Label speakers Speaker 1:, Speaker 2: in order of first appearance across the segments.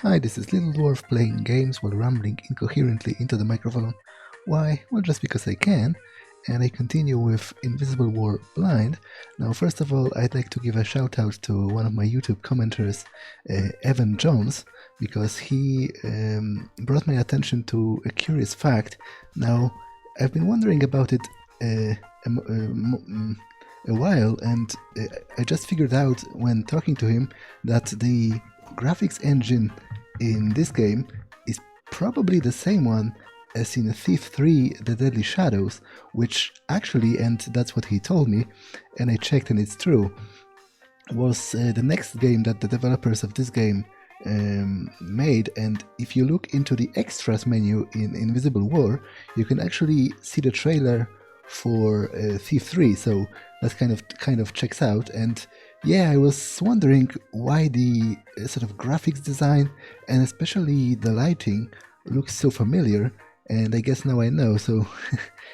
Speaker 1: Hi, this is Little Dwarf playing games while rambling incoherently into the microphone. Why? Well, just because I can. And I continue with Invisible War Blind. Now, first of all, I'd like to give a shout out to one of my YouTube commenters, Evan Jones, because he brought my attention to a curious fact. Now, I've been wondering about it a while, and I just figured out when talking to him that the graphics engine in this game is probably the same one as in Thief 3 The Deadly Shadows, which actually, and that's what he told me, and I checked and it's true, was the next game that the developers of this game made. And if you look into the extras menu in Invisible War, you can actually see the trailer for Thief 3, so that kind of checks out. And yeah, I was wondering why the sort of graphics design and especially the lighting looks so familiar, and I guess now I know, so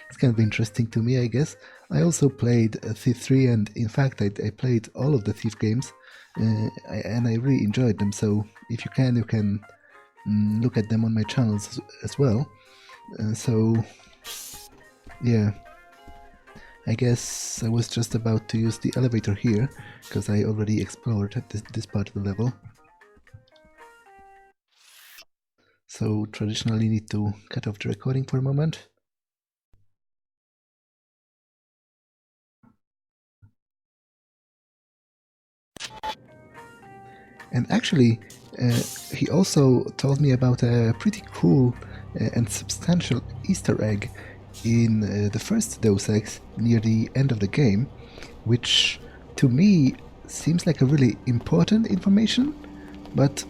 Speaker 1: it's kind of interesting to me, I guess. I also played Thief 3, and in fact I played all of the Thief games, and I really enjoyed them, so if you can look at them on my channels as well. So yeah, I guess I was just about to use the elevator here, because I already explored this part of the level. So traditionally need to cut off the recording for a moment. And actually, he also told me about a pretty cool and substantial Easter egg in the first Deus Ex near the end of the game, which to me seems like a really important information, but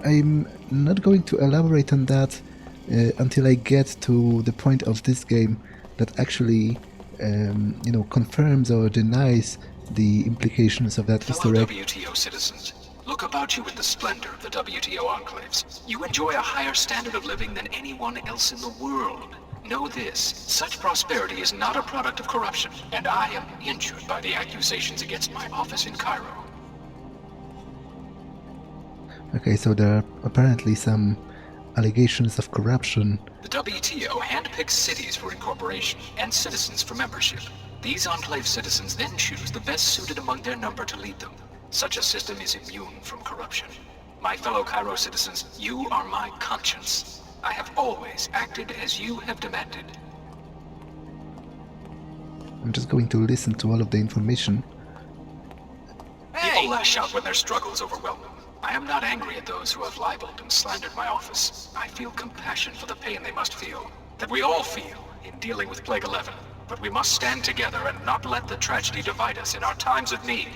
Speaker 1: I'm not going to elaborate on that until I get to the point of this game that actually confirms or denies the implications of that Easter egg.
Speaker 2: WTO citizens, look about you with the splendor of the WTO enclaves. You enjoy a higher standard of living than anyone else in the world. Know this, such prosperity is not a product of corruption, and I am injured by the accusations against my office in Cairo.
Speaker 1: Okay, so there are apparently some allegations of corruption.
Speaker 2: The WTO handpicks cities for incorporation and citizens for membership. These enclave citizens then choose the best suited among their number to lead them. Such a system is immune from corruption. My fellow Cairo citizens, you are my conscience. I have always acted as you have demanded.
Speaker 1: I'm just going to listen to all of the information.
Speaker 2: People lash out when their struggles overwhelm them. I am not angry at those who have libeled and slandered my office. I feel compassion for the pain they must feel, that we all feel in dealing with Plague 11. But we must stand together and not let the tragedy divide us in our times of need.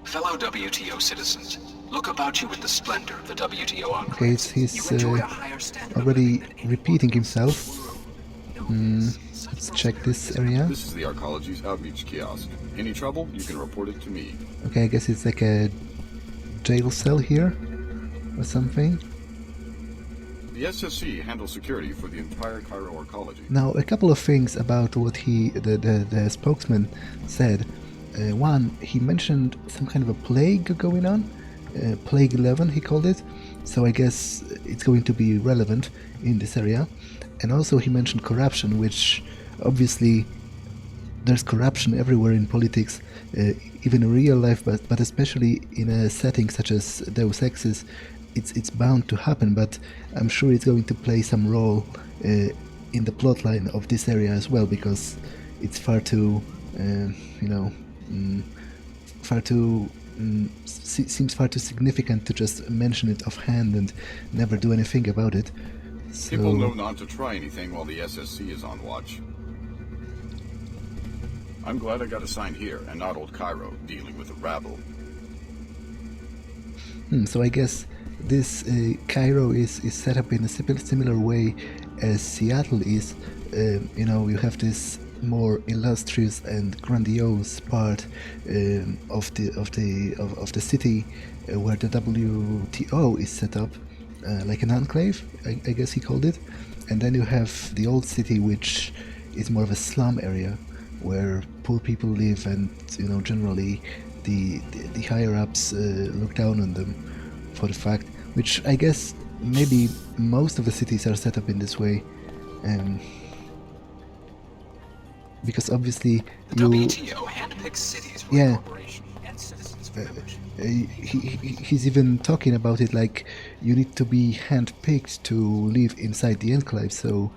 Speaker 2: Fellow WTO citizens, look about you with the splendor of the WTO enclaves.
Speaker 1: Okay, he's already repeating himself. Let's check this area.
Speaker 3: This is the Arcology's outreach kiosk. Any trouble, you can report it to me.
Speaker 1: Okay, I guess it's like a jail cell here, or something.
Speaker 3: The SSC handles security for the entire Cairo Arcology.
Speaker 1: Now, a couple of things about what the spokesman said. One, he mentioned some kind of a plague going on, Plague 11 he called it, so I guess it's going to be relevant in this area. And also he mentioned corruption, which obviously there's corruption everywhere in politics, even in real life, but especially in a setting such as Deus Ex's, it's bound to happen, but I'm sure it's going to play some role in the plotline of this area as well, because it's far too, seems far too significant to just mention it offhand and never do anything about it. So,
Speaker 3: people know not to try anything while the SSC is on watch. I'm glad I got assigned here and not old Cairo dealing with the rabble.
Speaker 1: So I guess this Cairo is set up in a similar way as Seattle is. You have this more illustrious and grandiose part of the city where the WTO is set up, like an enclave, I guess he called it, and then you have the old city, which is more of a slum area. where poor people live, and generally the higher ups look down on them for the fact, which I guess maybe most of the cities are set up in this way, because obviously
Speaker 2: The WTO handpicks cities for incorporation and citizens for membership.
Speaker 1: he's even talking about it like you need to be handpicked to live inside the enclave, so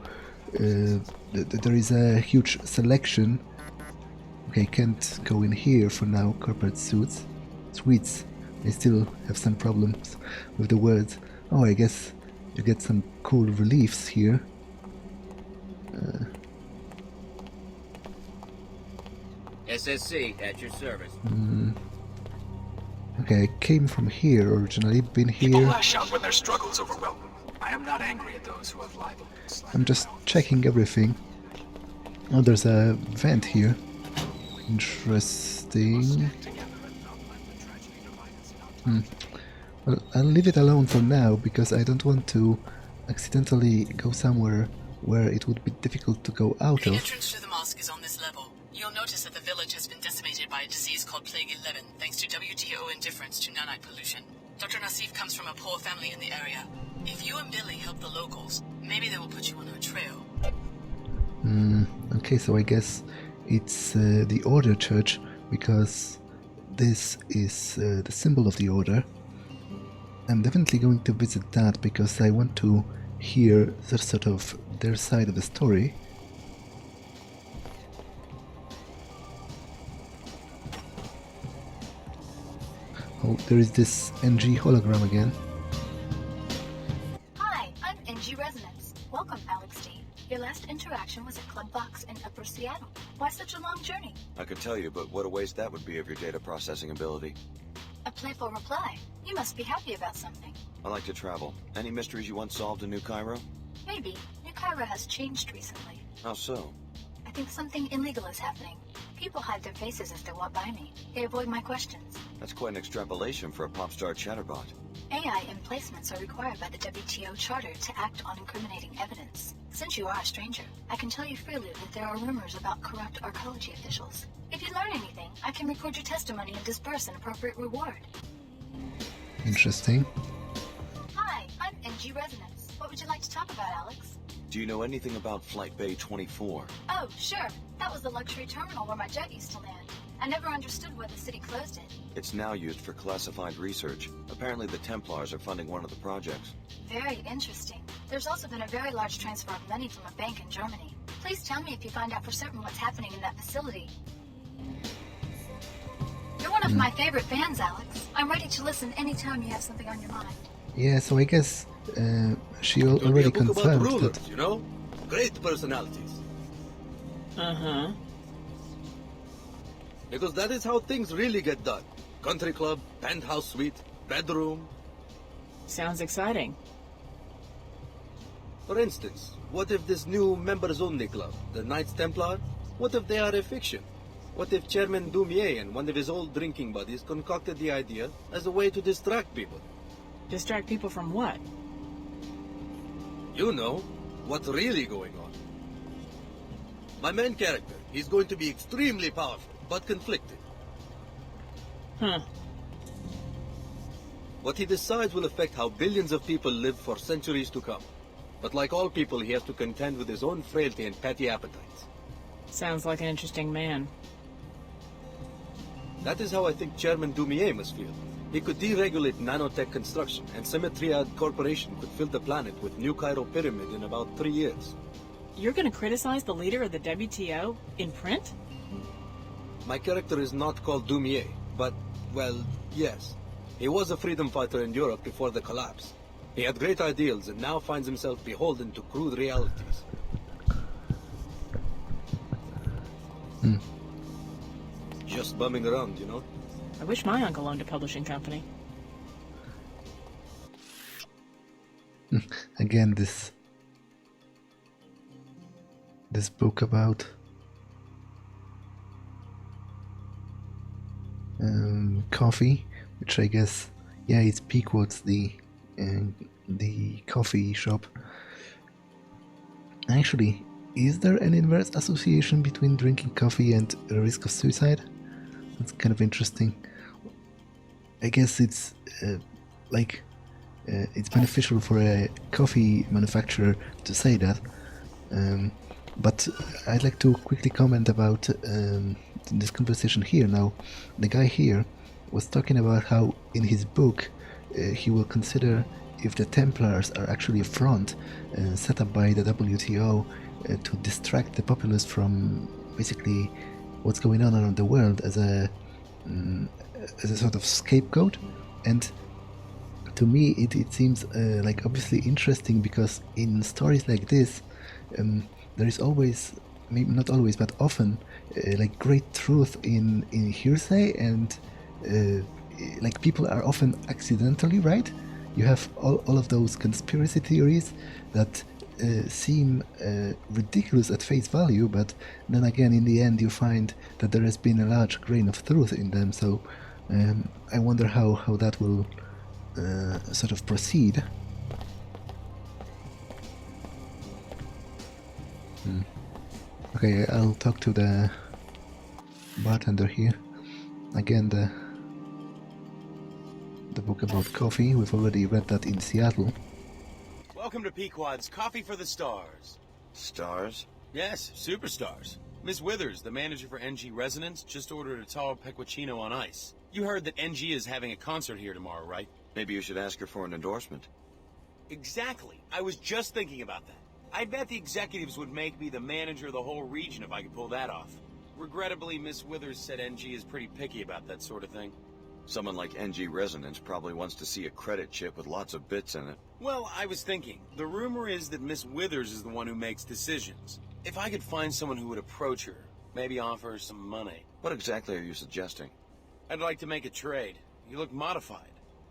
Speaker 1: there is a huge selection. Okay, can't go in here for now. Corporate suites. I still have some problems with the words. Oh, I guess you get some cool reliefs here.
Speaker 4: SSC at your service.
Speaker 1: Okay, I came from here originally, been
Speaker 2: People
Speaker 1: here.
Speaker 2: lash out when their struggles overwhelm them. I am not angry at those who have libeled and slandered
Speaker 1: I'm just
Speaker 2: our own.
Speaker 1: checking everything. Oh, there's a vent here. Interesting.
Speaker 2: Stand together and not let the tragedy divide us in our time.
Speaker 1: Well, I'll leave it alone for now because I don't want to accidentally go somewhere where it would be difficult to go out
Speaker 5: The
Speaker 1: of.
Speaker 5: entrance to the mosque is on this level. You'll notice that the village has been decimated by a disease called Plague 11, thanks to WTO indifference to nanite pollution. Dr. Nassif comes from a poor family in the area. If you and Billy help the locals, maybe they will put you on a trail.
Speaker 1: Okay, so I guess it's the Order Church, because this is the symbol of the Order. I'm definitely going to visit that because I want to hear the sort of their side of the story. Oh, there is this NG hologram again.
Speaker 6: Hi, I'm NG Resonance. Welcome, Alex D. Your last interaction was at Club Box in Upper Seattle. Why such a long journey?
Speaker 7: I could tell you, but what a waste that would be of your data processing ability.
Speaker 6: A playful reply. You must be happy about something.
Speaker 7: I like to travel. Any mysteries you once solved in New Cairo?
Speaker 6: Maybe. New Cairo has changed recently.
Speaker 7: How so?
Speaker 6: I think something illegal is happening. People hide their faces as they walk by me. They avoid my questions.
Speaker 7: That's quite an extrapolation for a pop star chatterbot.
Speaker 6: AI emplacements are required by the WTO Charter to act on incriminating evidence. Since you are a stranger, I can tell you freely that there are rumors about corrupt Arcology officials. If you learn anything, I can record your testimony and disperse an appropriate reward.
Speaker 1: Interesting.
Speaker 6: Hi, I'm NG Resonance. What would you like to talk about, Alex?
Speaker 7: Do you know anything about Flight Bay 24?
Speaker 6: Oh, sure. That was the luxury terminal where my jet used to land. I never understood why the city closed it.
Speaker 7: It's now used for classified research. Apparently the Templars are funding one of the projects.
Speaker 6: Very interesting. There's also been a very large transfer of money from a bank in Germany. Please tell me if you find out for certain what's happening in that facility. You're one of my favorite fans, Alex. I'm ready to listen anytime you have something on your mind.
Speaker 1: Yeah, so I guess she
Speaker 8: It'll be
Speaker 1: already
Speaker 8: a book about
Speaker 1: confirmed
Speaker 8: rulers,
Speaker 1: that.
Speaker 8: you know? Great personalities.
Speaker 5: Uh-huh.
Speaker 8: Because that is how things really get done. Country club, penthouse suite, bedroom.
Speaker 5: Sounds exciting.
Speaker 8: For instance, what if this new members-only club, the Knights Templar, what if they are a fiction? What if Chairman Dumier and one of his old drinking buddies concocted the idea as a way to distract people?
Speaker 5: Distract people from what?
Speaker 8: You know, what's really going on. My main character, he's going to be extremely powerful, but conflicted.
Speaker 5: Huh.
Speaker 8: What he decides will affect how billions of people live for centuries to come. But like all people, he has to contend with his own frailty and petty appetites.
Speaker 5: Sounds like an interesting man.
Speaker 8: That is how I think Chairman Dumier must feel. He could deregulate nanotech construction, and Symmetriad Corporation could fill the planet with New Cairo Pyramid in about 3 years.
Speaker 5: You're gonna criticize the leader of the WTO in print?
Speaker 8: My character is not called Dumier, but, well, yes. He was a freedom fighter in Europe before the collapse. He had great ideals and now finds himself beholden to crude realities. Just bumming around, you know?
Speaker 5: I wish my uncle owned a publishing company.
Speaker 1: Again, this book about coffee, which I guess, yeah, it's Peequod's the coffee shop. Actually, is there an inverse association between drinking coffee and a risk of suicide? That's kind of interesting. I guess it's it's beneficial for a coffee manufacturer to say that. But I'd like to quickly comment about this conversation here. Now, the guy here was talking about how in his book he will consider if the Templars are actually a front set up by the WTO to distract the populace from basically what's going on around the world as a sort of scapegoat. And to me it seems like obviously interesting, because in stories like this there is always, maybe not always, but often like great truth in hearsay, and like people are often accidentally right. You have all of those conspiracy theories that seem ridiculous at face value, but then again in the end you find that there has been a large grain of truth in them. So I wonder how that will sort of proceed. Okay, I'll talk to the bartender here. Again, the book about coffee, we've already read that in Seattle.
Speaker 9: Welcome to Peequod's Coffee for the Stars.
Speaker 7: Stars?
Speaker 9: Yes, superstars. Miss Withers, the manager for NG Resonance, just ordered a tall pecuccino on ice. You heard that NG is having a concert here tomorrow, right?
Speaker 7: Maybe you should ask her for an endorsement.
Speaker 9: Exactly. I was just thinking about that. I bet the executives would make me the manager of the whole region if I could pull that off. Regrettably, Miss Withers said NG is pretty picky about that sort of thing.
Speaker 7: Someone like NG Resonance probably wants to see a credit chip with lots of bits in it.
Speaker 9: Well, I was thinking, the rumor is that Miss Withers is the one who makes decisions. If I could find someone who would approach her, maybe offer her some money.
Speaker 7: What exactly are you suggesting?
Speaker 9: I'd like to make a trade. You look modified.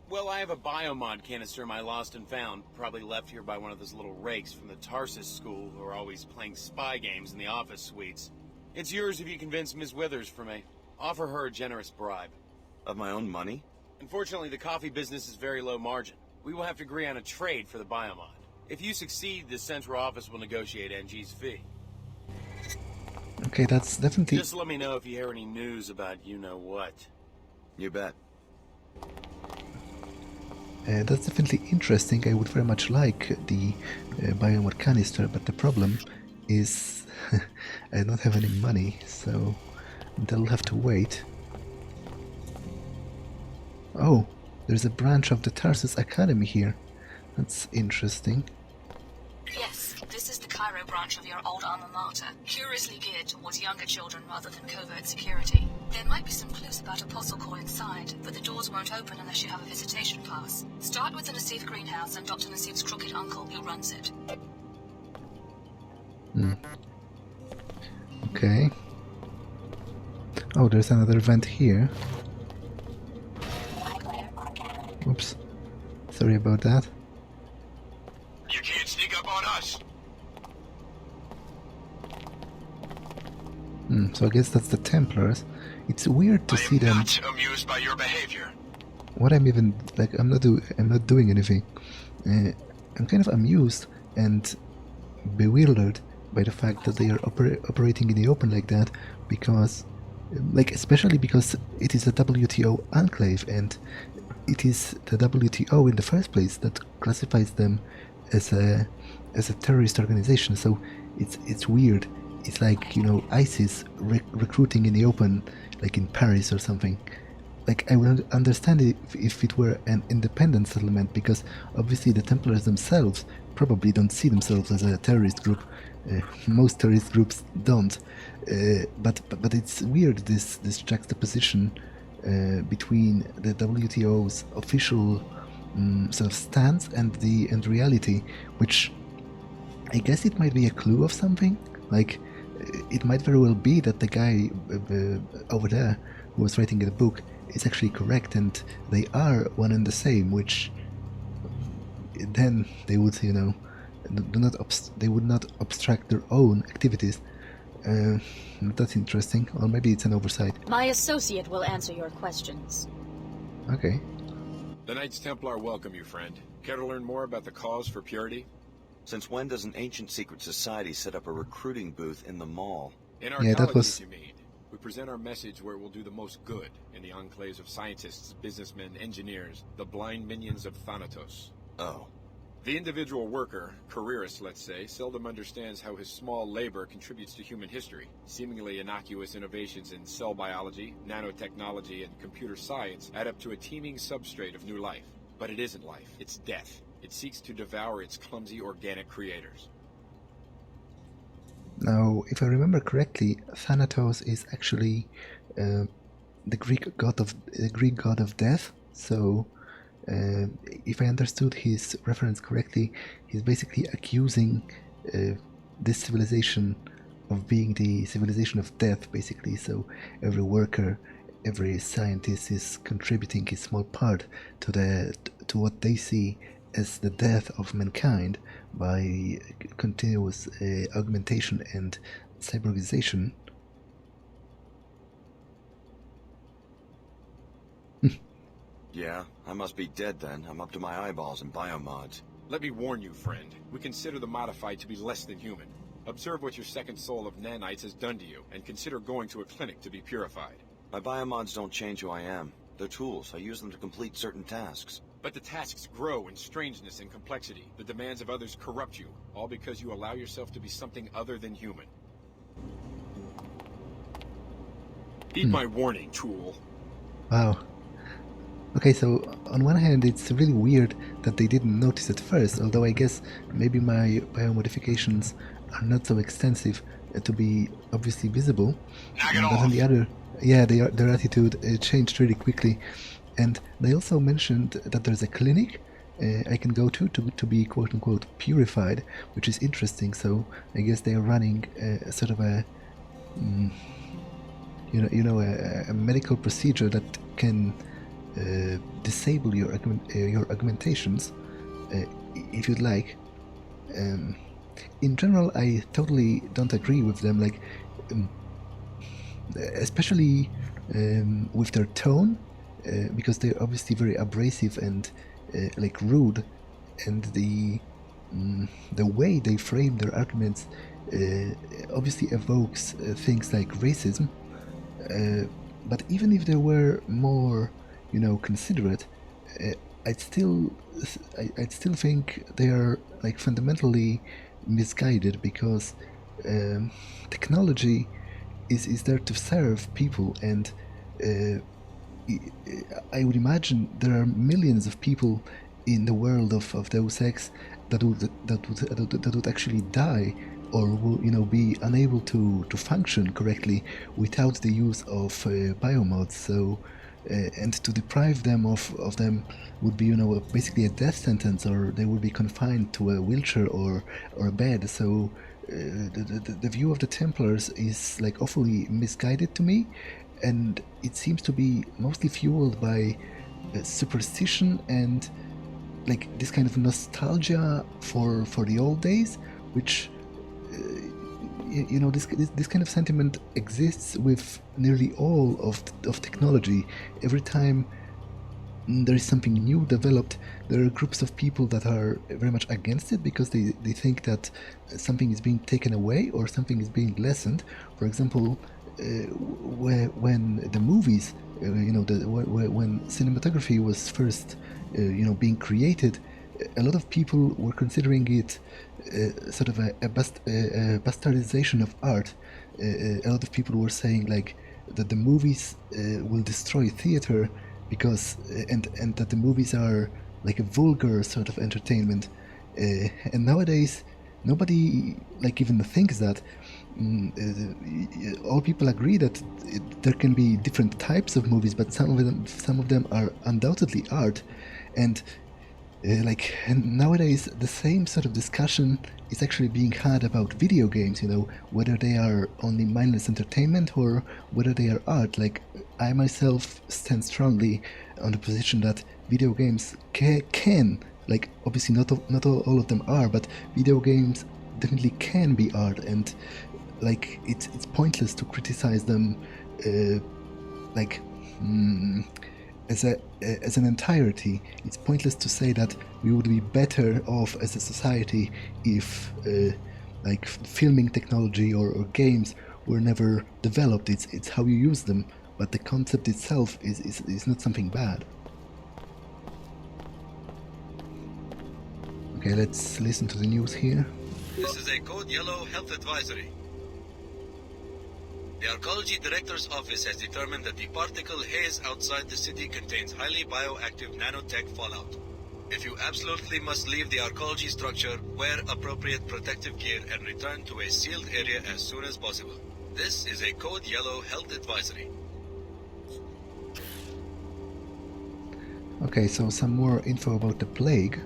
Speaker 9: Well, I have a biomod canister I lost and found, probably left here by one of those little rakes from the Tarsus school who are always playing spy games in the office suites. It's yours if you convince Miss Withers for me. Offer her a generous bribe.
Speaker 7: Of my own money?
Speaker 9: Unfortunately, the coffee business is very low margin. We will have to agree on a trade for the biomod. If you succeed, the central office will negotiate NG's fee.
Speaker 1: Okay, that's definitely...
Speaker 9: Just let me know if you hear any news about you-know-what.
Speaker 7: You bet.
Speaker 1: That's definitely interesting. I would very much like the biomod canister, but the problem is I don't have any money, so they'll have to wait. Oh, there's a branch of the Tarsus Academy here. That's interesting.
Speaker 5: Yes, this is the Cairo branch of your old alma mater, curiously geared towards younger children rather than covert security. There might be some clues about Apostle Core inside, but the doors won't open unless you have a visitation pass. Start with the Nassif greenhouse and Dr. Nassif's crooked uncle who runs it.
Speaker 1: Okay. Oh, there's another vent here. Oops. Sorry about that.
Speaker 9: You can't sneak up on us!
Speaker 1: So I guess that's the Templars. It's weird to see them.
Speaker 9: I am not amused by your behavior.
Speaker 1: What I'm even like, I'm not doing anything. I'm kind of amused and bewildered by the fact that they are operating in the open like that, because, like, especially because it is a WTO enclave, and it is the WTO in the first place that classifies them as a terrorist organization. So it's weird. It's like, you know, ISIS recruiting in the open, like in Paris or something. Like, I would understand it if it were an independent settlement, because obviously the Templars themselves probably don't see themselves as a terrorist group. Most terrorist groups don't. But it's weird, this juxtaposition between the WTO's official sort of stance and reality, which I guess it might be a clue of something. Like, it might very well be that the guy over there who was writing the book is actually correct, and they are one and the same, which then they would, you know, they would not obstruct their own activities. That's interesting, or maybe it's an oversight.
Speaker 10: My associate will answer your questions.
Speaker 1: Okay.
Speaker 3: The Knights Templar welcome you, friend. Care to learn more about the cause for purity?
Speaker 7: Since when does an ancient secret society set up a recruiting booth in the mall?
Speaker 11: In
Speaker 1: Yeah, that
Speaker 11: Arcology,
Speaker 1: was-
Speaker 11: you mean. We present our message where it will do the most good in the enclaves of scientists, businessmen, engineers, the blind minions of Thanatos.
Speaker 7: Oh.
Speaker 11: The individual worker, careerist let's say, seldom understands how his small labor contributes to human history. Seemingly innocuous innovations in cell biology, nanotechnology, and computer science add up to a teeming substrate of new life. But it isn't life, it's death. It seeks to devour its clumsy organic creators.
Speaker 1: Now, if I remember correctly, Thanatos is actually the Greek god of death. So, if I understood his reference correctly, he's basically accusing this civilization of being the civilization of death, basically. So, every worker, every scientist is contributing his small part to what they see as the death of mankind by continuous augmentation and cyborgization.
Speaker 7: Yeah, I must be dead then. I'm up to my eyeballs in biomods.
Speaker 11: Let me warn you, friend. We consider the modified to be less than human. Observe what your second soul of nanites has done to you, and consider going to a clinic to be purified.
Speaker 7: My biomods don't change who I am. They're tools. I use them to complete certain tasks.
Speaker 11: But the tasks grow in strangeness and complexity. The demands of others corrupt you, all because you allow yourself to be something other than human. Heed my warning, tool.
Speaker 1: Wow. Okay, so on one hand it's really weird that they didn't notice at first, although I guess maybe my biomodifications are not so extensive to be obviously visible. But on the other, yeah, their attitude changed really quickly. And they also mentioned that there's a clinic I can go to be quote-unquote purified, which is interesting. So I guess they are running sort of a a medical procedure that can disable your augmentations if you'd like. In general, I totally don't agree with them, like especially with their tone. Because they're obviously very abrasive and like rude, and the way they frame their arguments obviously evokes things like racism. But even if they were more, considerate, I'd still think they are like fundamentally misguided, because technology is there to serve people, and I would imagine there are millions of people in the world of Deus Ex that would actually die, or will be unable to function correctly without the use of biomods. So and to deprive them of them would be basically a death sentence, or they would be confined to a wheelchair or a bed. So the view of the Templars is like awfully misguided to me. And it seems to be mostly fueled by superstition and like this kind of nostalgia for the old days, which this kind of sentiment exists with nearly all of technology. Every time there is something new developed, there are groups of people that are very much against it because they think that something is being taken away or something is being lessened. For example, when the movies, when cinematography was first, being created, a lot of people were considering it sort of a bastardization of art. A lot of people were saying like that the movies will destroy theater because and that the movies are like a vulgar sort of entertainment. And nowadays, nobody like even thinks that. All people agree that there can be different types of movies, but some of them are undoubtedly art. And nowadays the same sort of discussion is actually being had about video games, whether they are only mindless entertainment or whether they are art. Like, I myself stand strongly on the position that video games can, like, obviously not all of them are, but video games definitely can be art, and like as an entirety, it's pointless to say that we would be better off as a society if like filming technology or games were never developed. It's how you use them, but the concept itself is not something bad. Okay, let's listen to the news here.
Speaker 8: This is a Code Yellow Health Advisory. The Arcology Director's Office has determined that the particle haze outside the city contains highly bioactive nanotech fallout. If you absolutely must leave the Arcology structure, wear appropriate protective gear and return to a sealed area as soon as possible. This is a Code Yellow Health Advisory.
Speaker 1: Okay, so some more info about the plague.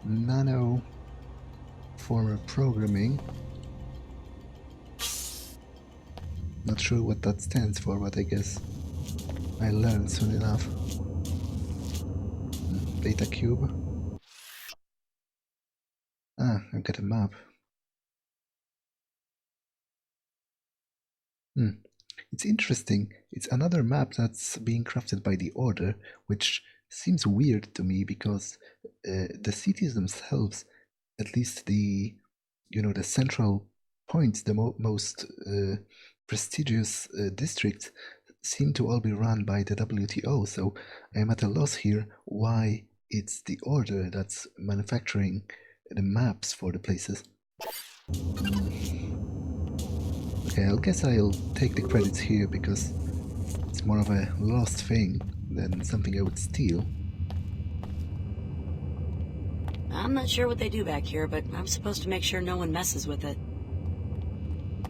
Speaker 1: Nano former programming. Not sure what that stands for, but I guess I learned soon enough. Data cube. Ah, I've got a map. It's interesting. It's another map that's being crafted by the Order, which seems weird to me because the cities themselves, at least the the central points, the most prestigious districts, seem to all be run by the WTO. So I am at a loss here why it's the Order that's manufacturing the maps for the places. Okay, I guess I'll take the credits here because it's more of a lost thing than something I would steal.
Speaker 12: I'm not sure what they do back here, but I'm supposed to make sure no one messes with it.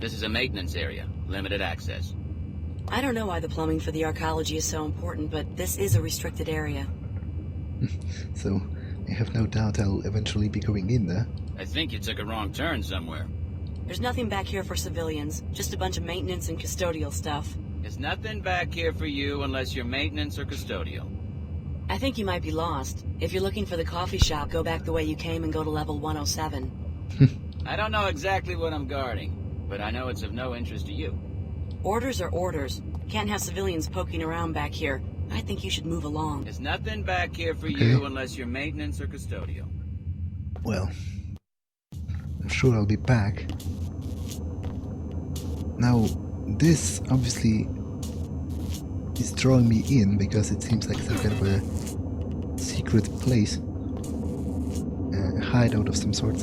Speaker 4: This is a maintenance area. Limited access.
Speaker 12: I don't know why the plumbing for the Arcology is so important, but this is a restricted area.
Speaker 1: So, I have no doubt I'll eventually be going in there.
Speaker 4: I think you took a wrong turn somewhere.
Speaker 12: There's nothing back here for civilians, just a bunch of maintenance and custodial stuff.
Speaker 4: There's nothing back here for you unless you're maintenance or custodial.
Speaker 12: I think you might be lost. If you're looking for the coffee shop, go back the way you came and go to level 107.
Speaker 4: I don't know exactly what I'm guarding, but I know it's of no interest to you.
Speaker 12: Orders are orders. Can't have civilians poking around back here. I think you should move along.
Speaker 4: There's nothing back here for you unless you're maintenance or custodial.
Speaker 1: Well, I'm sure I'll be back. Now, this obviously is drawing me in because it seems like some kind of a secret place, a hideout of some sort.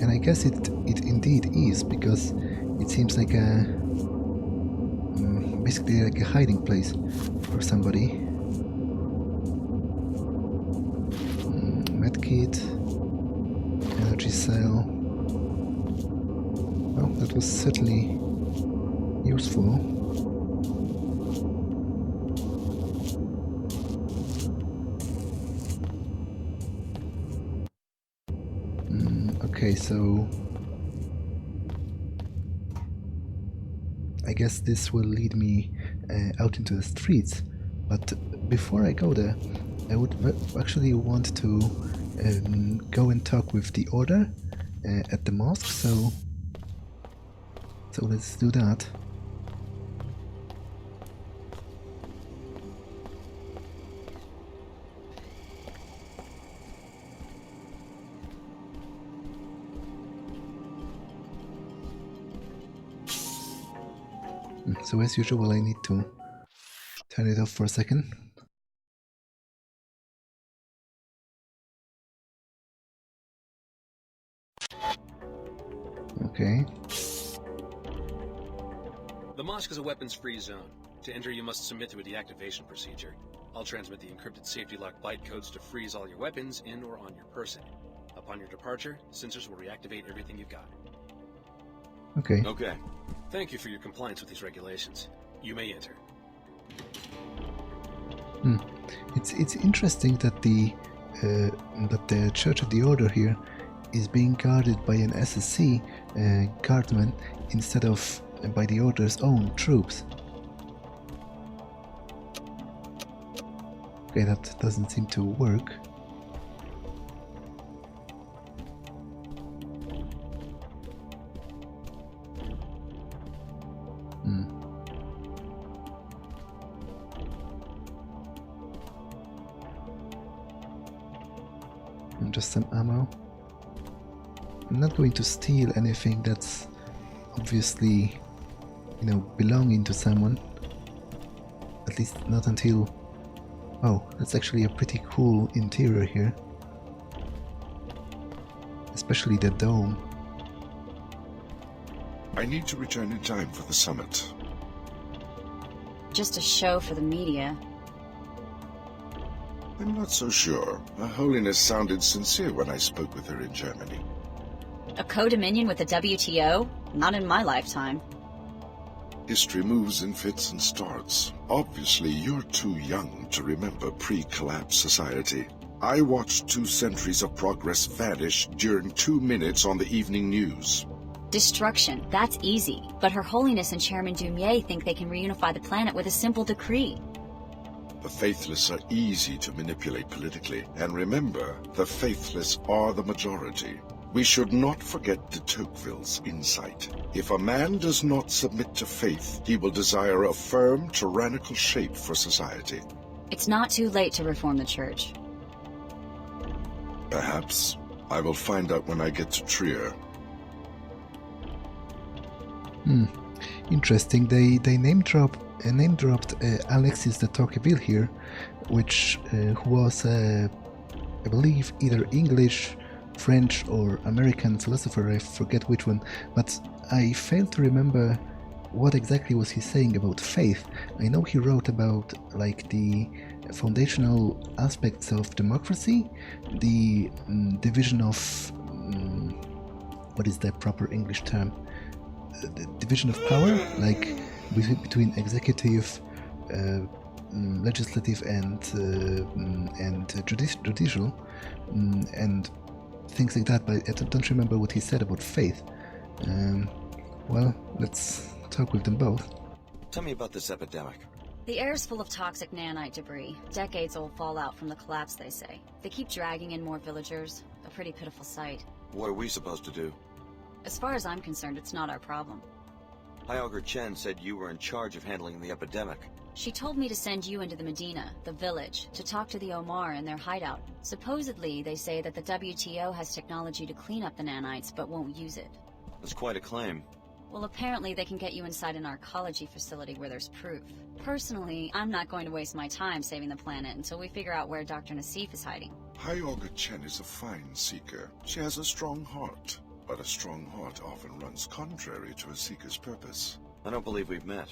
Speaker 1: And I guess it indeed is, because it seems like a basically like a hiding place for somebody. Medkit, energy cell. Well, that was certainly useful. Okay, so I guess this will lead me out into the streets, but before I go there, I would actually want to go and talk with the Order at the Mosque, so let's do that. So as usual, I need to turn it off for a second. Okay.
Speaker 13: The Mosque is a weapons-free zone. To enter, you must submit to a deactivation procedure. I'll transmit the encrypted safety lock byte codes to freeze all your weapons in or on your person. Upon your departure, sensors will reactivate everything you've got.
Speaker 1: Okay.
Speaker 13: Okay. Thank you for your compliance with these regulations. You may enter.
Speaker 1: It's interesting that the Church of the Order here is being guarded by an SSC guardman instead of by the Order's own troops. Okay, that doesn't seem to work. And just some ammo. I'm not going to steal anything that's obviously, you know, belonging to someone. At least not until... Oh, that's actually a pretty cool interior here. Especially the dome.
Speaker 14: I need to return in time for the summit.
Speaker 10: Just a show for the media.
Speaker 14: I'm not so sure. Her Holiness sounded sincere when I spoke with her in Germany.
Speaker 10: A co-dominion with the WTO? Not in my lifetime.
Speaker 14: History moves in fits and starts. Obviously, you're too young to remember pre-collapse society. I watched 2 centuries of progress vanish during 2 minutes on the evening news.
Speaker 10: Destruction, that's easy. But Her Holiness and Chairman Dumier think they can reunify the planet with a simple decree.
Speaker 14: The faithless are easy to manipulate politically. And remember, the faithless are the majority. We should not forget de Tocqueville's insight. If a man does not submit to faith, he will desire a firm, tyrannical shape for society.
Speaker 10: It's not too late to reform the church.
Speaker 14: Perhaps. I will find out when I get to Trier.
Speaker 1: Interesting. They name dropped Alexis de Tocqueville here, which who was I believe either English, French or American philosopher. I forget which one, but I failed to remember what exactly was he saying about faith. I know he wrote about like the foundational aspects of democracy, the division of what is the proper English term? The division of power, like between executive, legislative, and judicial, and things like that. But I don't remember what he said about faith. Well, let's talk with them both.
Speaker 7: Tell me about this epidemic.
Speaker 10: The air is full of toxic nanite debris. Decades-old fallout from the collapse, they say. They keep dragging in more villagers. A pretty pitiful sight.
Speaker 7: What are we supposed to do?
Speaker 10: As far as I'm concerned, it's not our problem.
Speaker 7: High Augur Chen said you were in charge of handling the epidemic.
Speaker 10: She told me to send you into the Medina, the village, to talk to the Omar in their hideout. Supposedly, they say that the WTO has technology to clean up the nanites, but won't use it.
Speaker 7: That's quite a claim.
Speaker 10: Well, apparently they can get you inside an Arcology facility where there's proof. Personally, I'm not going to waste my time saving the planet until we figure out where Dr. Nassif is hiding.
Speaker 14: High Augur Chen is a fine seeker. She has a strong heart. But a strong heart often runs contrary to a seeker's purpose.
Speaker 7: I don't believe we've met.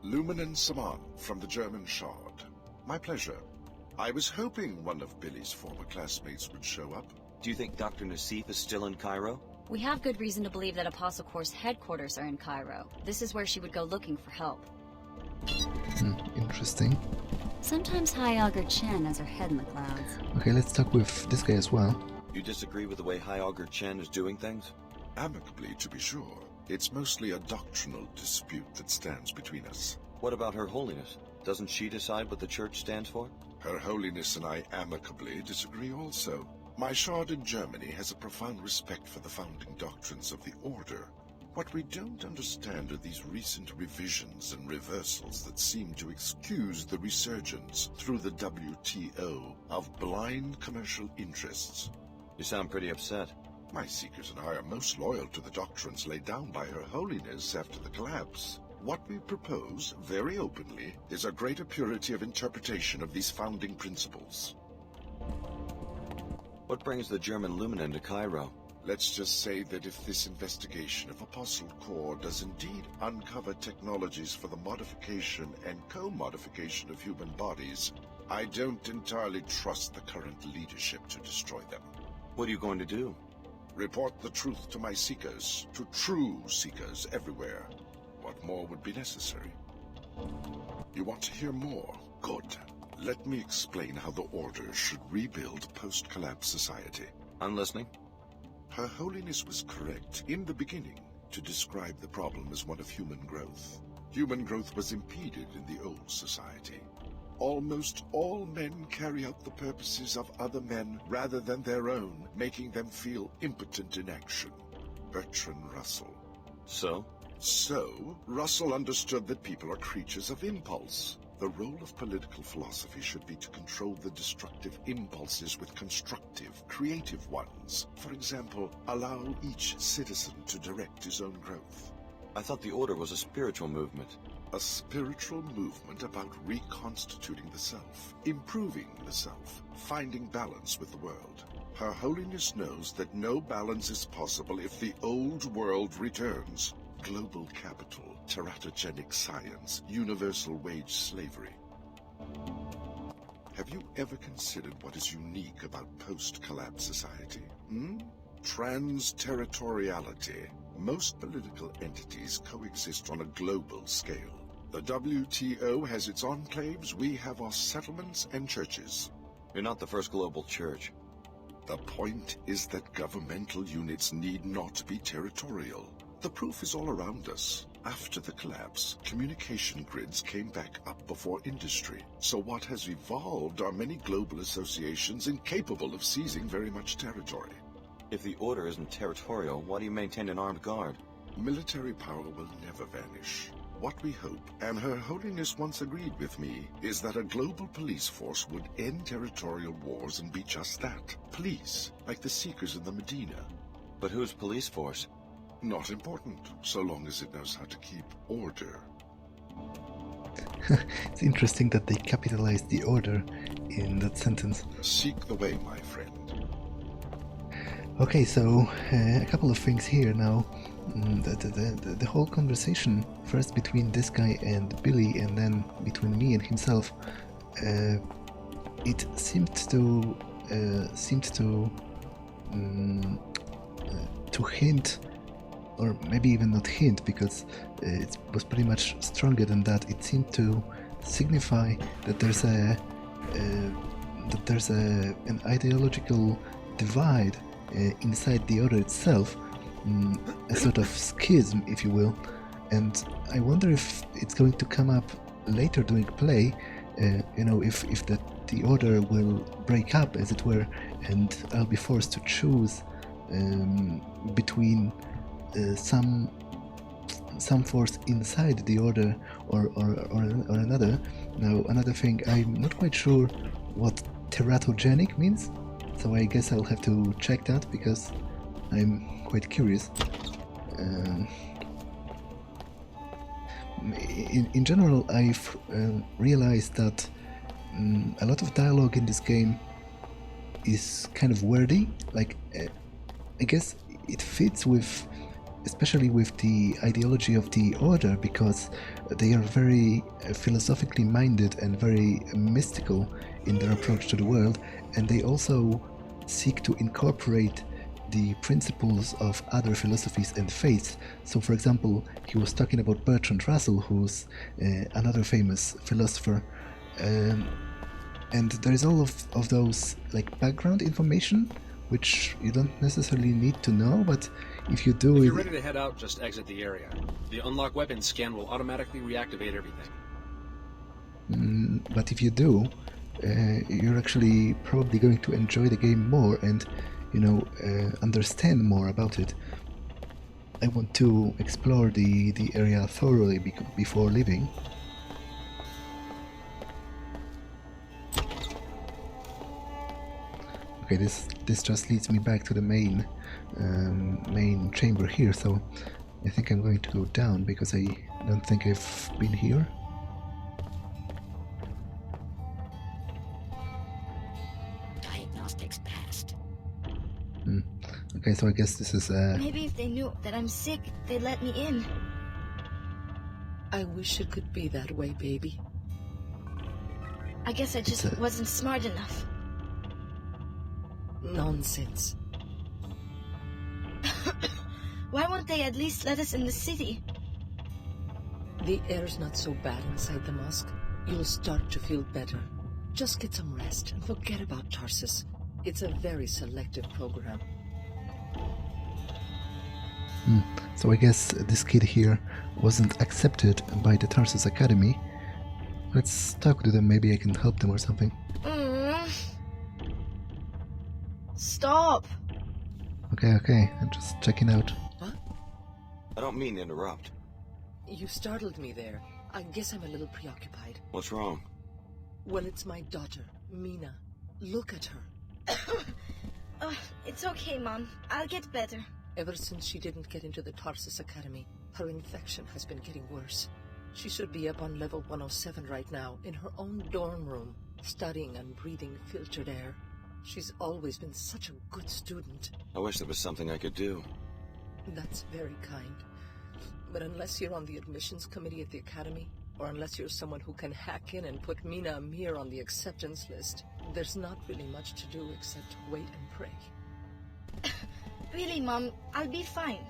Speaker 14: Lumen Saman from the German Shard. My pleasure. I was hoping one of Billy's former classmates would show up.
Speaker 7: Do you think Dr. Nassif is still in Cairo?
Speaker 10: We have good reason to believe that Apostle Corps' headquarters are in Cairo. This is where she would go looking for help.
Speaker 1: Interesting.
Speaker 10: Sometimes High Augur Chen has her head in the clouds.
Speaker 1: Okay, let's talk with this guy as well.
Speaker 7: You disagree with the way High Augur Chen is doing things?
Speaker 14: Amicably, to be sure. It's mostly a doctrinal dispute that stands between us.
Speaker 7: What about Her Holiness? Doesn't she decide what the Church stands for?
Speaker 14: Her Holiness and I amicably disagree also. My shard in Germany has a profound respect for the founding doctrines of the Order. What we don't understand are these recent revisions and reversals that seem to excuse the resurgence through the WTO of blind commercial interests.
Speaker 7: You sound pretty upset.
Speaker 14: My seekers and I are most loyal to the doctrines laid down by Her Holiness after the collapse. What we propose, very openly, is a greater purity of interpretation of these founding principles.
Speaker 7: What brings the German Luminen to Cairo?
Speaker 14: Let's just say that if this investigation of Apostle Corps does indeed uncover technologies for the modification and co-modification of human bodies, I don't entirely trust the current leadership to destroy them.
Speaker 7: What are you going to do?
Speaker 14: Report the truth to my seekers, to true seekers everywhere. What more would be necessary? You want to hear more? Good. Let me explain how the Order should rebuild post-collapse society.
Speaker 7: I'm listening.
Speaker 14: Her Holiness was correct in the beginning to describe the problem as one of human growth. Human growth was impeded in the old society. Almost all men carry out the purposes of other men rather than their own, making them feel impotent in action. Bertrand Russell.
Speaker 7: So?
Speaker 14: So, Russell understood that people are creatures of impulse. The role of political philosophy should be to control the destructive impulses with constructive, creative ones. For example, allow each citizen to direct his own growth.
Speaker 7: I thought the Order was a spiritual movement.
Speaker 14: A spiritual movement about reconstituting the self, improving the self, finding balance with the world. Her Holiness knows that no balance is possible if the old world returns. Global capital, teratogenic science, universal wage slavery. Have you ever considered what is unique about post-collapse society? Trans-territoriality. Most political entities coexist on a global scale. The WTO has its enclaves, we have our settlements and churches.
Speaker 7: You're not the first global church.
Speaker 14: The point is that governmental units need not be territorial. The proof is all around us. After the collapse, communication grids came back up before industry. So what has evolved are many global associations incapable of seizing very much territory.
Speaker 7: If the Order isn't territorial, why do you maintain an armed guard?
Speaker 14: Military power will never vanish. What we hope, and Her Holiness once agreed with me, is that a global police force would end territorial wars and be just that. Police, like the Seekers in the Medina.
Speaker 7: But whose police force?
Speaker 14: Not important, so long as it knows how to keep order.
Speaker 1: It's interesting that they capitalized the order in that sentence.
Speaker 14: Seek the way, my friend.
Speaker 1: Okay, so a couple of things here now. The whole conversation, first between this guy and Billy, and then between me and himself, it seemed to hint, or maybe even not hint, because it was pretty much stronger than that. It seemed to signify that there's an ideological divide inside the order itself, a sort of schism, if you will. And I wonder if it's going to come up later during play. If the order will break up, as it were, and I'll be forced to choose between some force inside the order or another. Now, another thing, I'm not quite sure what teratogenic means, so I guess I'll have to check that because I'm quite curious. In general, I've realized that a lot of dialogue in this game is kind of wordy. Like, I guess it fits with, especially with the ideology of the Order, because they are very philosophically minded and very mystical in their approach to the world, and they also seek to incorporate the principles of other philosophies and faiths. So, for example, he was talking about Bertrand Russell, who's another famous philosopher, and there is all of those like background information which you don't necessarily need to know, but if you do...
Speaker 13: If you're ready to head out, just exit the area. The unlock weapon scan will automatically reactivate everything.
Speaker 1: But if you do, you're actually probably going to enjoy the game more and, understand more about it. I want to explore the area thoroughly before leaving. Okay, this just leads me back to the main chamber here, so I think I'm going to go down because I don't think I've been here.
Speaker 15: Diagnostics passed.
Speaker 1: Okay, so I guess this is
Speaker 15: Maybe if they knew that I'm sick, they'd let me in.
Speaker 12: I wish it could be that way, baby.
Speaker 15: I guess I just wasn't smart enough.
Speaker 12: Nonsense.
Speaker 15: Why won't they at least let us in the city?
Speaker 12: The air's not so bad inside the mosque. You'll start to feel better. Just get some rest and forget about Tarsus. It's a very selective program.
Speaker 1: So I guess this kid here wasn't accepted by the Tarsus Academy. Let's talk to them, maybe I can help them or something.
Speaker 15: Stop!
Speaker 1: Okay, I'm just checking out.
Speaker 12: Huh?
Speaker 7: I don't mean to interrupt.
Speaker 12: You startled me there. I guess I'm a little preoccupied.
Speaker 7: What's wrong?
Speaker 12: Well, it's my daughter, Mina. Look at her.
Speaker 15: It's okay, Mom. I'll get better.
Speaker 12: Ever since she didn't get into the Tarsus Academy, her infection has been getting worse. She should be up on level 107 right now, in her own dorm room, studying and breathing filtered air. She's always been such a good student.
Speaker 7: I wish there was something I could do.
Speaker 12: That's very kind. But unless you're on the admissions committee at the Academy, or unless you're someone who can hack in and put Mina Amir on the acceptance list, there's not really much to do except wait and pray.
Speaker 15: Really, Mom, I'll be fine.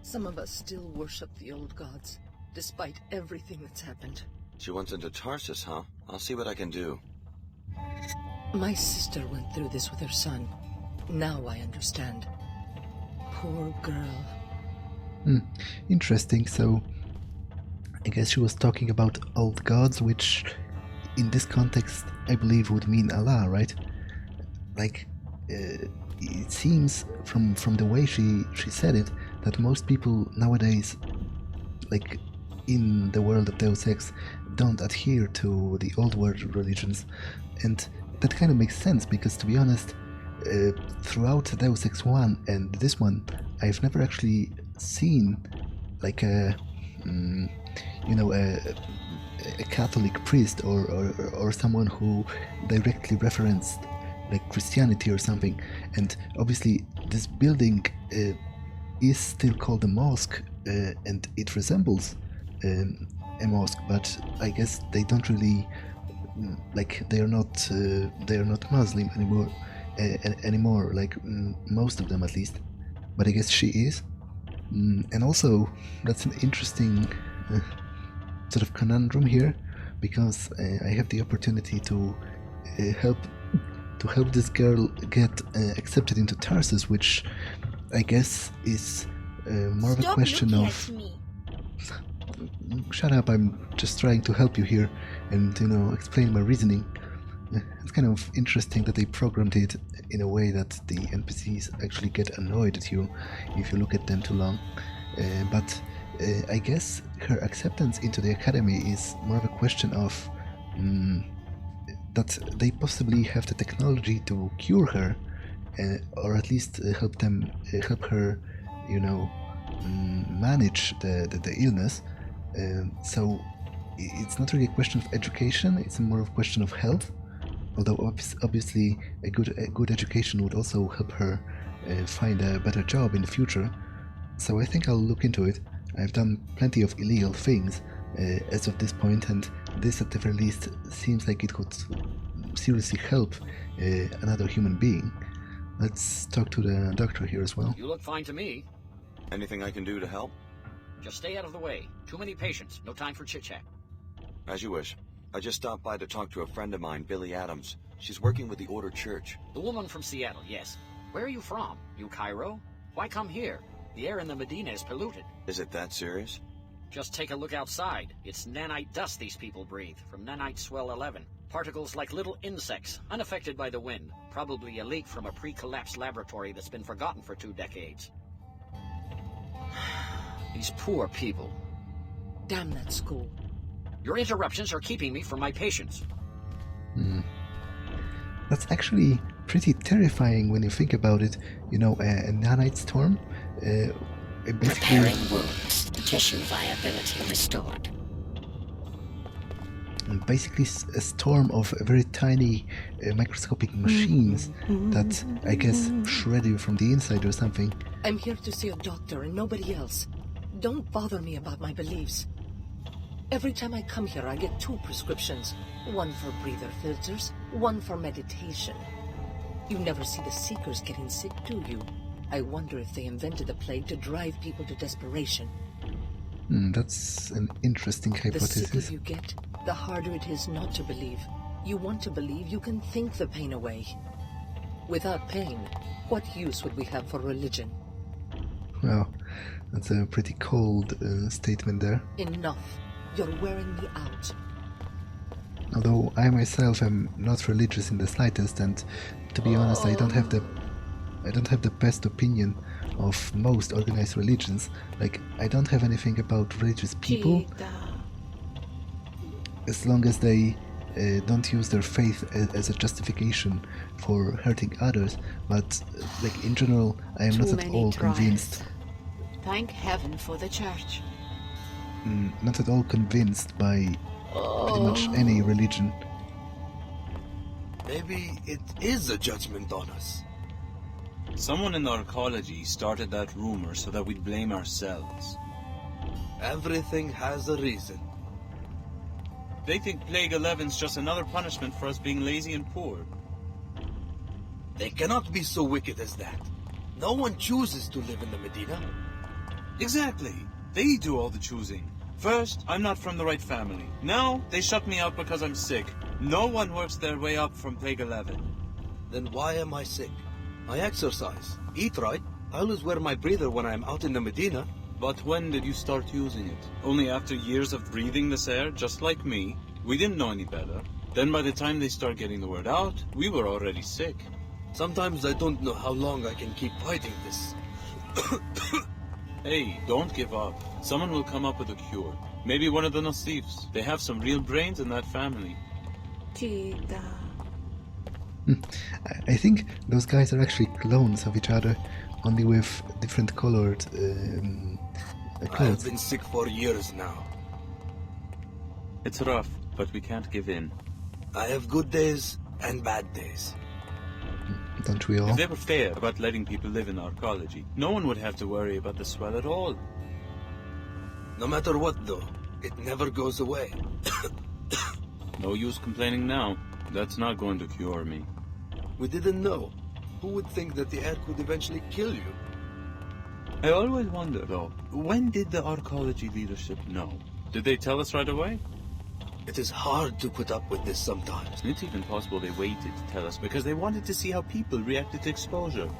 Speaker 12: Some of us still worship the old gods, despite everything that's happened.
Speaker 7: She wants into Tarsus, huh? I'll see what I can do.
Speaker 12: My sister went through this with her son. Now I understand. Poor girl.
Speaker 1: Interesting. So, I guess she was talking about old gods, which, in this context, I believe would mean Allah, right? Like, it seems from the way she said it that most people nowadays, like in the world of Deus Ex, don't adhere to the old world religions, and that kind of makes sense because, to be honest, throughout Deus Ex 1 and this one, I've never actually seen like a Catholic priest or someone who directly referenced like Christianity or something. And obviously this building is still called a mosque, and it resembles a mosque, but I guess they don't really like they are not Muslim anymore, like most of them at least, but I guess she is. And also that's an interesting sort of conundrum here, because I have the opportunity to help this girl get accepted into Tarsus, which I guess is more of a question of... Shut up, I'm just trying to help you here and, explain my reasoning. It's kind of interesting that they programmed it in a way that the NPCs actually get annoyed at you if you look at them too long. But I guess her acceptance into the academy is more of a question of that they possibly have the technology to cure her, or at least help her, manage the illness. So it's not really a question of education; it's more of a question of health. Although obviously a good education would also help her find a better job in the future. So I think I'll look into it. I've done plenty of illegal things as of this point, and this at the very least seems like it could seriously help another human being. Let's talk to the doctor here as well.
Speaker 2: You look fine to me.
Speaker 7: Anything I can do to help?
Speaker 2: Just stay out of the way. Too many patients. No time for chit-chat.
Speaker 7: As you wish. I just stopped by to talk to a friend of mine, Billy Adams. She's working with the Order Church.
Speaker 2: The woman from Seattle, yes. Where are you from? You Cairo? Why come here? The air in the Medina is polluted.
Speaker 7: Is it that serious?
Speaker 2: Just take a look outside. It's nanite dust these people breathe, from nanite swell 11. Particles like little insects, unaffected by the wind. Probably a leak from a pre-collapsed laboratory that's been forgotten for 2 decades. These poor people.
Speaker 12: Damn that school.
Speaker 2: Your interruptions are keeping me from my patients.
Speaker 1: That's actually pretty terrifying when you think about it. A nanite storm. Basically,
Speaker 16: repairing wounds. Tissue viability restored.
Speaker 1: Basically, a storm of very tiny microscopic machines that I guess shred you from the inside or something.
Speaker 12: I'm here to see a doctor and nobody else. Don't bother me about my beliefs. Every time I come here, I get 2 prescriptions. One for breather filters, one for meditation. You never see the Seekers getting sick, do you? I wonder if they invented the plague to drive people to desperation.
Speaker 1: That's an interesting hypothesis.
Speaker 12: The sicker you get, the harder it is not to believe. You want to believe you can think the pain away. Without pain, what use would we have for religion?
Speaker 1: Well, that's a pretty cold statement there.
Speaker 12: Enough. You're wearing me out.
Speaker 1: Although I myself am not religious in the slightest, and to be honest, I don't have the best opinion of most organized religions. Like, I don't have anything about religious people. as long as they don't use their faith as a justification for hurting others. But like in general, I am not at all convinced.
Speaker 17: Thank heaven for the church.
Speaker 1: Not at all convinced by pretty much any religion.
Speaker 8: Maybe it is a judgment on us.
Speaker 18: Someone in Arcology started that rumor so that we'd blame ourselves.
Speaker 8: Everything has a reason.
Speaker 18: They think Plague 11's just another punishment for us being lazy and poor.
Speaker 8: They cannot be so wicked as that. No one chooses to live in the Medina.
Speaker 18: Exactly. They do all the choosing. First, I'm not from the right family. Now, they shut me out because I'm sick. No one works their way up from Plague 11.
Speaker 8: Then why am I sick? I exercise, eat right. I always wear my breather when I'm out in the Medina.
Speaker 18: But when did you start using it? Only after years of breathing this air, just like me. We didn't know any better. Then by the time they start getting the word out, we were already sick.
Speaker 8: Sometimes I don't know how long I can keep fighting this.
Speaker 18: Hey, don't give up. Someone will come up with a cure. Maybe one of the Nasifs. They have some real brains in that family.
Speaker 1: I think those guys are actually clones of each other, only with different colored clothes.
Speaker 8: I've been sick for years now.
Speaker 18: It's rough, but we can't give in.
Speaker 8: I have good days and bad days.
Speaker 1: Don't we all?
Speaker 18: If they were fair about letting people live in Arcology, no one would have to worry about the swell at all.
Speaker 8: No matter what, though, it never goes away.
Speaker 18: No use complaining now. That's not going to cure me.
Speaker 8: We didn't know. Who would think that the air could eventually kill you?
Speaker 18: I always wonder, though, when did the Arcology leadership know? Did they tell us right away?
Speaker 8: It is hard to put up with this sometimes.
Speaker 18: It's even possible they waited to tell us because they wanted to see how people reacted to exposure.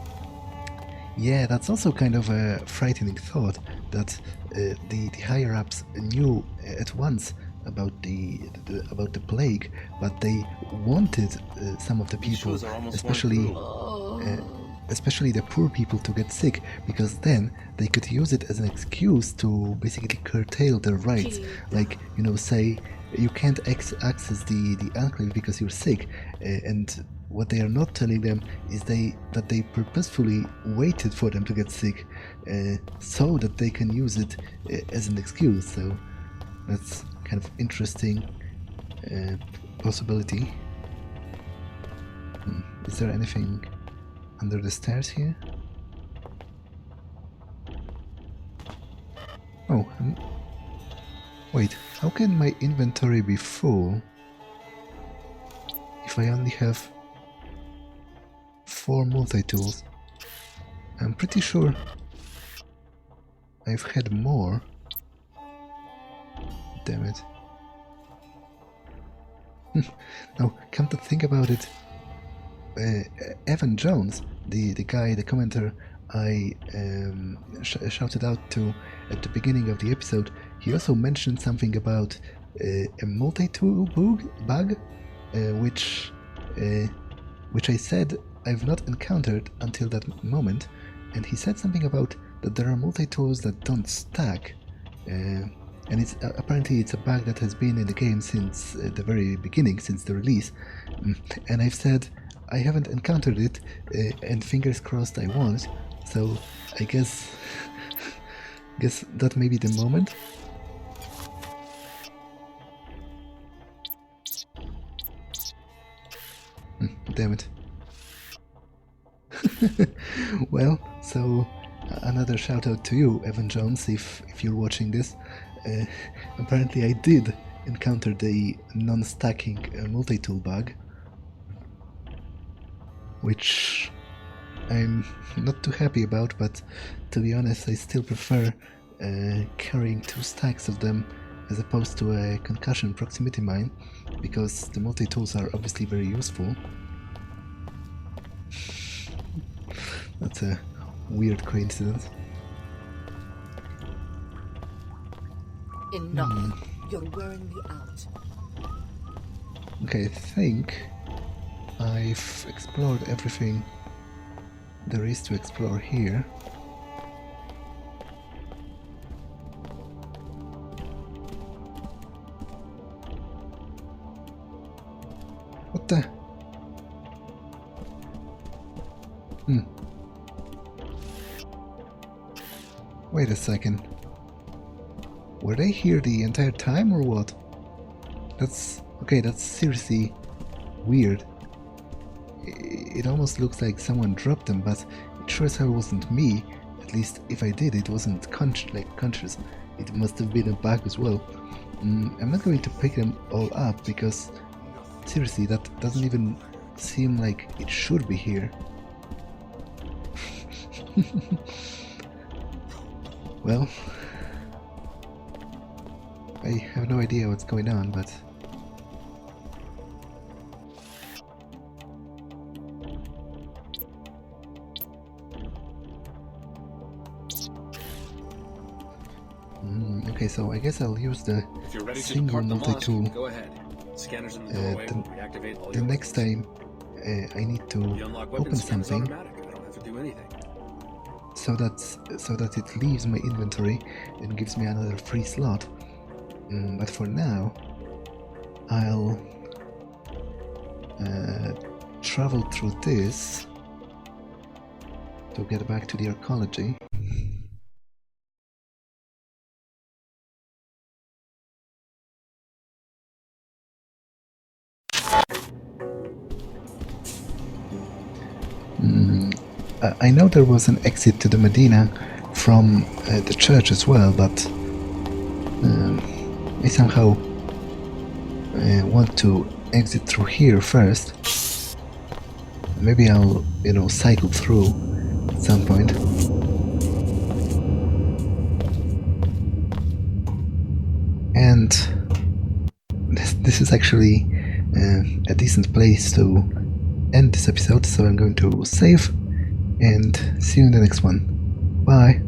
Speaker 1: Yeah, that's also kind of a frightening thought, that the higher-ups knew at once about the plague, but they wanted some of the people, especially the poor people, to get sick, because then they could use it as an excuse to basically curtail their rights. Like, say you can't access the enclave because you're sick, and what they are not telling them is that they purposefully waited for them to get sick, so that they can use it as an excuse. So that's kind of interesting possibility. Is there anything under the stairs here? Oh, wait, how can my inventory be full if I only have 4 multitools? I'm pretty sure I've had more. Damn it. Now, come to think about it, Evan Jones, the guy, the commenter I shouted out to at the beginning of the episode, he also mentioned something about a multitool bug, which I said I've not encountered until that moment, and he said something about that there are multitools that don't stack, and it's apparently it's a bug that has been in the game since the very beginning, since the release, and I've said I haven't encountered it, and fingers crossed I won't. So I guess that may be the moment. Damn it. Well, so another shout out to you, Evan Jones, if you're watching this. Apparently I did encounter the non-stacking multi-tool bug, which I'm not too happy about, but to be honest I still prefer carrying 2 stacks of them as opposed to a concussion proximity mine, because the multi-tools are obviously very useful. That's a weird coincidence.
Speaker 12: Enough. You're wearing me out.
Speaker 1: Okay, I think I've explored everything there is to explore here. Wait a second. Were they here the entire time or what? That's... okay, that's seriously weird. It almost looks like someone dropped them, but it sure as hell wasn't me. At least if I did, it wasn't conscious. It must have been a bug as well. I'm not going to pick them all up because seriously, that doesn't even seem like it should be here. Well, I have no idea what's going on, but okay, so I guess I'll use the
Speaker 13: If you're ready to
Speaker 1: single
Speaker 13: depart the Mosque,
Speaker 1: multi-tool
Speaker 13: go ahead. Scanners in the doorway will reactivate all
Speaker 1: the
Speaker 13: your
Speaker 1: next
Speaker 13: weapons.
Speaker 1: time I need to
Speaker 13: The unlock
Speaker 1: open
Speaker 13: weapon scanner's
Speaker 1: something
Speaker 13: automatic. I don't have to do anything.
Speaker 1: so that it leaves my inventory and gives me another free slot. But for now, I'll travel through this to get back to the Arcology. I know there was an exit to the Medina from the church as well, but I somehow want to exit through here first. Maybe I'll, cycle through at some point. And this is actually a decent place to end this episode, so I'm going to save and see you in the next one. Bye!